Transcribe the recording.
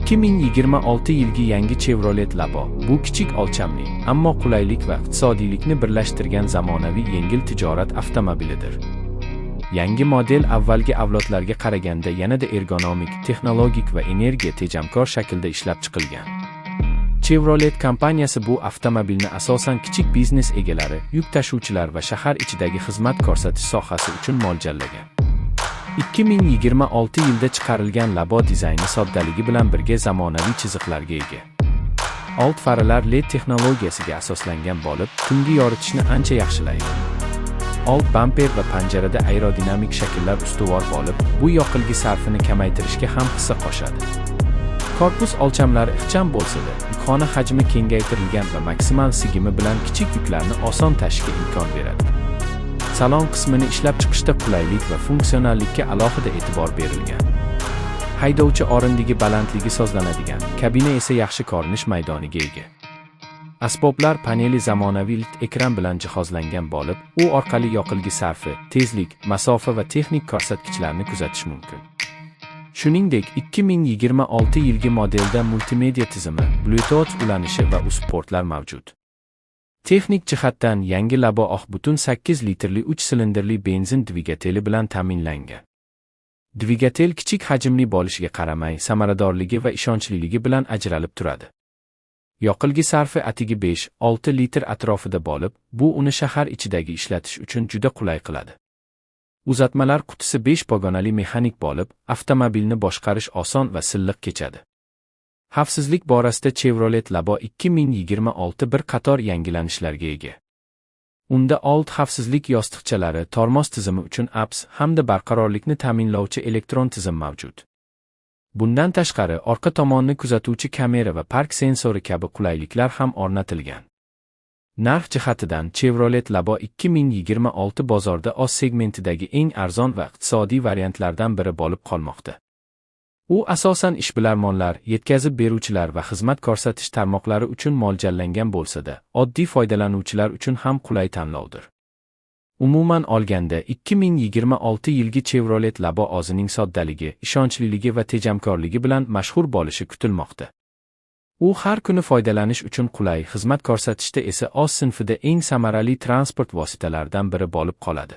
2026 yilgi yangi Chevrolet Labo. Bu kichik o'lchamli, ammo qulaylik va iqtisodiylikni birlashtirgan zamonaviy yengil tijorat avtomobilidir. Yangi model avvalgi avlodlarga qaraganda yanada ergonomik, texnologik va energiya tejamkor shaklda ishlab chiqilgan. Chevrolet kompaniyasi bu avtomobilni asosan kichik biznes egalari, yuk tashuvchilar va shahar ichidagi xizmat ko'rsatish sohasi uchun mo'ljallagan. 2026 yilda chiqarilgan Labo dizayni soddaligi bilan birga zamonaviy chiziqlarga ega. Old faralar LED texnologiyasiga asoslangan bo'lib, tungi yoritishni ancha yaxshilaydi. Old bamper va panjarada aerodinamik shakllar ustuvor bo'lib, bu yoqilg'i sarfini kamaytirishga ham hissa qo'shadi. Korpus o'lchamlari ixcham bo'lsa-da, yukxona hajmi kengaytirilgan va maksimal sigimi bilan kichik yuklarni oson tashishga imkon beradi. Salon qismini ishlab chiqishda qulaylik va funksionallikka alohida e'tibor berilgan. Haydovchi o'rindig'i balandligi sozlanadigan, kabina esa yaxshi ko'rinish maydoniga ega. Asboblar paneli zamonaviy lit ekran bilan jihozlangan bo'lib, u orqali yoqilg'i sarfi, tezlik, masofa va texnik ko'rsatkichlarni kuzatish mumkin. Shuningdek, 2026 yilgi modelda multimedia tizimi, Bluetooth ulanishi va USBportlar mavjud. Texnik jihatdan yangi Labo butun 8 litrli 3 silindrli benzin dvigateli bilan ta'minlangan. Dvigatel kichik hajmli bo'lishiga qaramay, samaradorligi va ishonchliligi bilan ajralib turadi. Yoqilg'i sarfi atigi 5-6 litr atrofida bo'lib, bu uni shahar ichidagi ishlatish uchun juda qulay qiladi. Uzatmalar qutisi 5 pogonali mexanik bo'lib, avtomobilni boshqarish oson va silliq kechadi. Xavfsizlik borasida Chevrolet Labo 2026 bir qator yangilanishlarga ega. Unda old xavfsizlik yostiqchalari, tormoz tizimi uchun ABS hamda barqarorlikni ta'minlovchi elektron tizim mavjud. Bundan tashqari, orqa tomonni kuzatuvchi kamera va park sensori kabi qulayliklar ham o'rnatilgan. Narx jihatidan Chevrolet Labo 2026 bozorda o'z segmentidagi eng arzon va iqtisodiy variantlardan biri bo'lib qolmoqda. U asosan ishbilarmonlar, yetkazib beruvchilar va xizmat ko'rsatish tarmoqlari uchun mo'ljallangan bo'lsa-da, oddiy foydalanuvchilar uchun ham qulay tanlovdir. Umuman olganda, 2026 yilgi Chevrolet Labo o'zining soddaligi, ishonchliligi va tejamkorligi bilan mashhur bo'lishi kutilmoqda. U har kuni foydalanish uchun qulay, xizmat ko'rsatishda esa o'z sinfida eng samarali transport vositalaridan biri bo'lib qoladi.